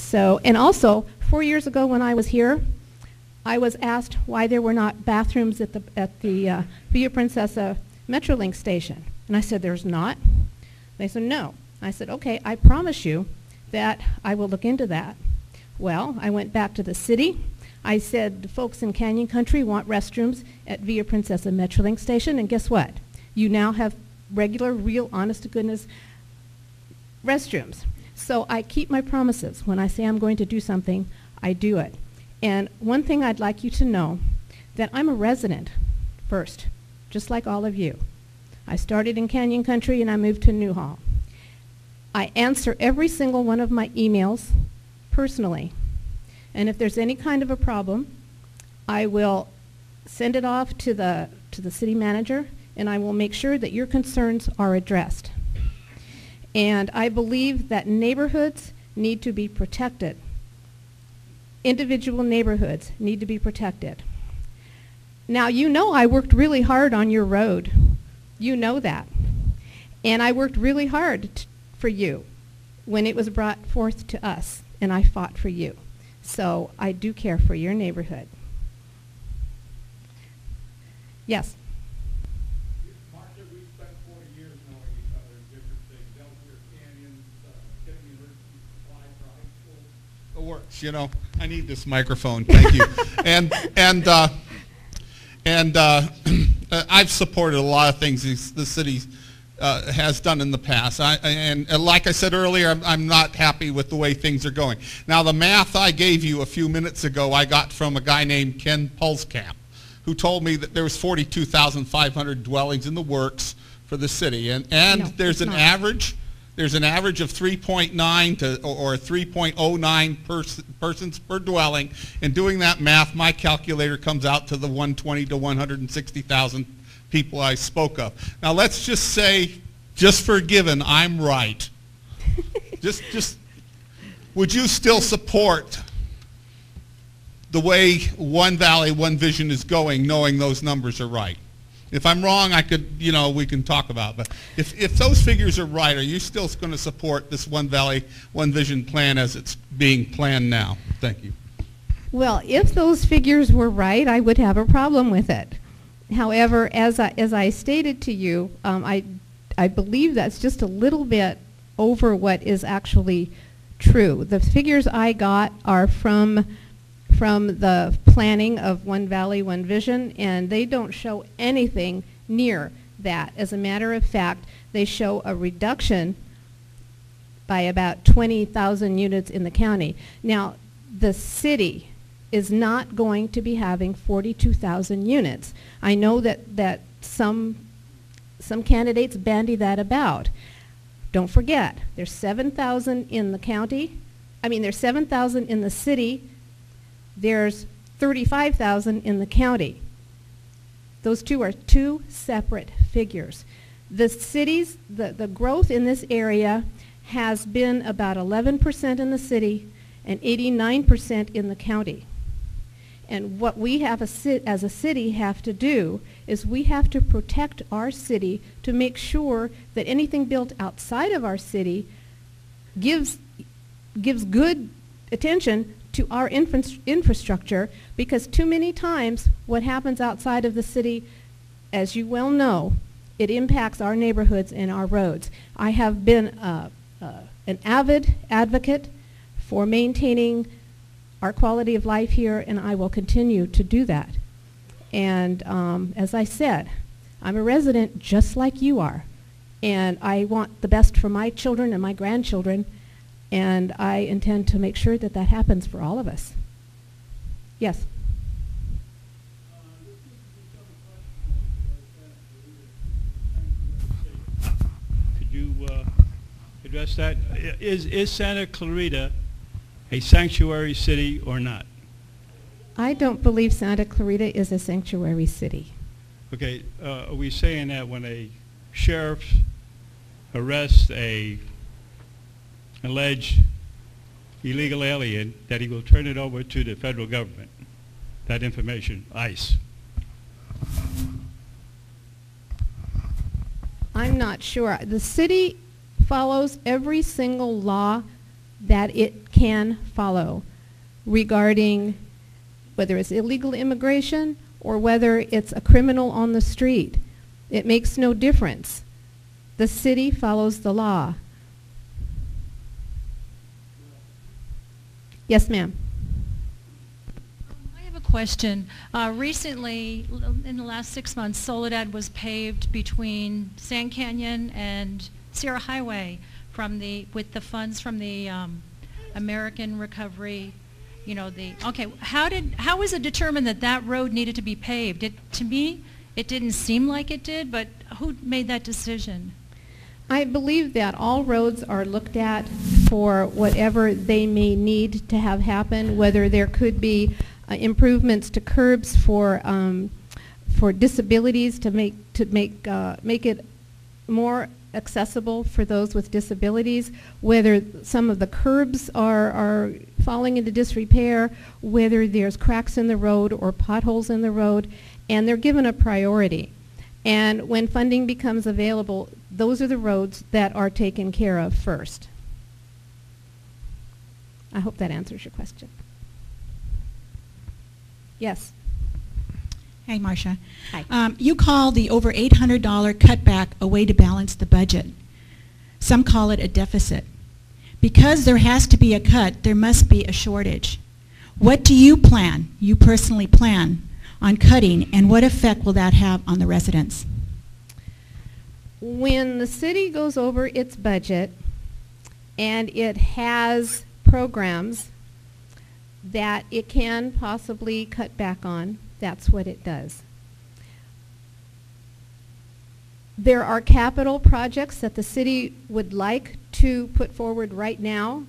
So, and also, 4 years ago when I was here, I was asked why there were not bathrooms at the Villa Princesa Metrolink station. And I said, there's not. They said, no. I said, okay, I promise you that I will look into that. Well, I went back to the city. I said, the folks in Canyon Country want restrooms at Villa Princesa Metrolink station, and guess what? You now have regular, real, honest-to-goodness restrooms. So I keep my promises. When I say I'm going to do something, I do it. And one thing I'd like you to know, that I'm a resident first, just like all of you. I started in Canyon Country and I moved to Newhall. I answer every single one of my emails personally. And if there's any kind of a problem, I will send it off to the city manager, and I will make sure that your concerns are addressed. And I believe that neighborhoods need to be protected. Individual neighborhoods need to be protected. Now, you know I worked really hard on your road. You know that. And I worked really hard for you when it was brought forth to us, and I fought for you. So I do care for your neighborhood. Yes? Marsha, we've spent 40 years knowing each other in different things. Elmsford Canyons, Kennedy University Supply for high school. It works, you know. I need this microphone. Thank you. I've supported a lot of things the city has done in the past. And like I said earlier, I'm not happy with the way things are going. Now, the math I gave you a few minutes ago, I got from a guy named Ken Pulskamp, who told me that there was 42,500 dwellings in the works for the city. And no, there's an average. There's an average of 3.9 or 3.09 persons per dwelling. And doing that math, my calculator comes out to the 120 to 160,000 people I spoke of. Now let's just say, just for given, I'm right. Would you still support the way One Valley, One Vision is going, knowing those numbers are right? If I'm wrong, I could, you know, we can talk about it. But if those figures are right, are you still going to support this One Valley, One Vision plan as it's being planned now? Thank you. Well, if those figures were right, I would have a problem with it. However, as I stated to you, I believe that's just a little bit over what is actually true. The figures I got are from the planning of One Valley, One Vision, and they don't show anything near that. As a matter of fact, they show a reduction by about 20,000 units in the county. Now, the city is not going to be having 42,000 units. I know that some candidates bandy that about. Don't forget, there's 7,000 in the county. I mean, there's 7,000 in the city. There's 35,000 in the county. Those two are two separate figures. The cities, the growth in this area has been about 11% in the city and 89% in the county. And what we have as a city have to do is we have to protect our city to make sure that anything built outside of our city gives good attention to our infrastructure, because too many times what happens outside of the city, as you well know, it impacts our neighborhoods and our roads. I have been an avid advocate for maintaining our quality of life here, and I will continue to do that. And as I said, I'm a resident just like you are, and I want the best for my children and my grandchildren, and I intend to make sure that that happens for all of us. Yes? Could you address that? Is Santa Clarita a sanctuary city or not? I don't believe Santa Clarita is a sanctuary city. Okay, are we saying that when a sheriff arrests a alleged illegal alien, that he will turn it over to the federal government, that information, ICE? I'm not sure. The city follows every single law that it can follow regarding whether it's illegal immigration or whether it's a criminal on the street. It makes no difference. The city follows the law. Yes, ma'am. I have a question. Recently, in the last 6 months, Soledad was paved between Sand Canyon and Sierra Highway with the funds from the American Recovery. How was it determined that that road needed to be paved? To me, it didn't seem like it did, but who made that decision? I believe that all roads are looked at for whatever they may need to have happen, whether there could be improvements to curbs for disabilities to make it more accessible for those with disabilities, whether some of the curbs are falling into disrepair, whether there's cracks in the road or potholes in the road, and they're given a priority. And when funding becomes available, those are the roads that are taken care of first. I hope that answers your question. Yes. Hey, Marsha. Hi. You call the over $800 cutback a way to balance the budget. Some call it a deficit. Because there has to be a cut, there must be a shortage. What do you personally plan, on cutting, and what effect will that have on the residents? When the city goes over its budget and it has programs that it can possibly cut back on, that's what it does. There are capital projects that the city would like to put forward right now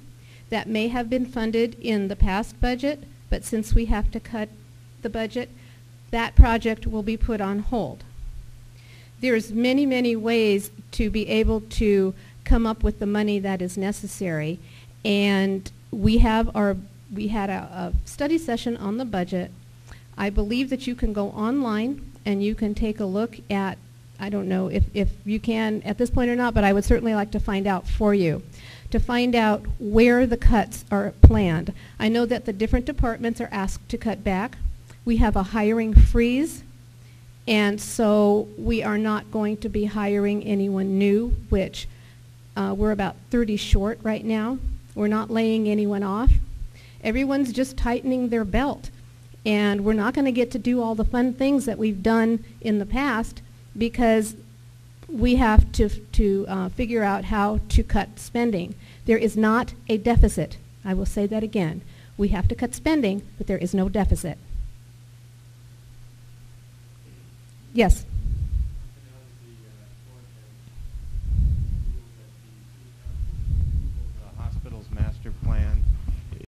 that may have been funded in the past budget, but since we have to cut the budget, that project will be put on hold. There's many, many ways to be able to come up with the money that is necessary, and we had a study session on the budget. I believe that you can go online and you can take a look at, I don't know if you can at this point or not, but I would certainly like to find out for you, to find out where the cuts are planned. I know that the different departments are asked to cut back. We have a hiring freeze, and so we are not going to be hiring anyone new, which we're about 30 short right now. We're not laying anyone off. Everyone's just tightening their belt, and we're not going to get to do all the fun things that we've done in the past because we have to figure out how to cut spending. There is not a deficit. I will say that again. We have to cut spending, but there is no deficit. Yes.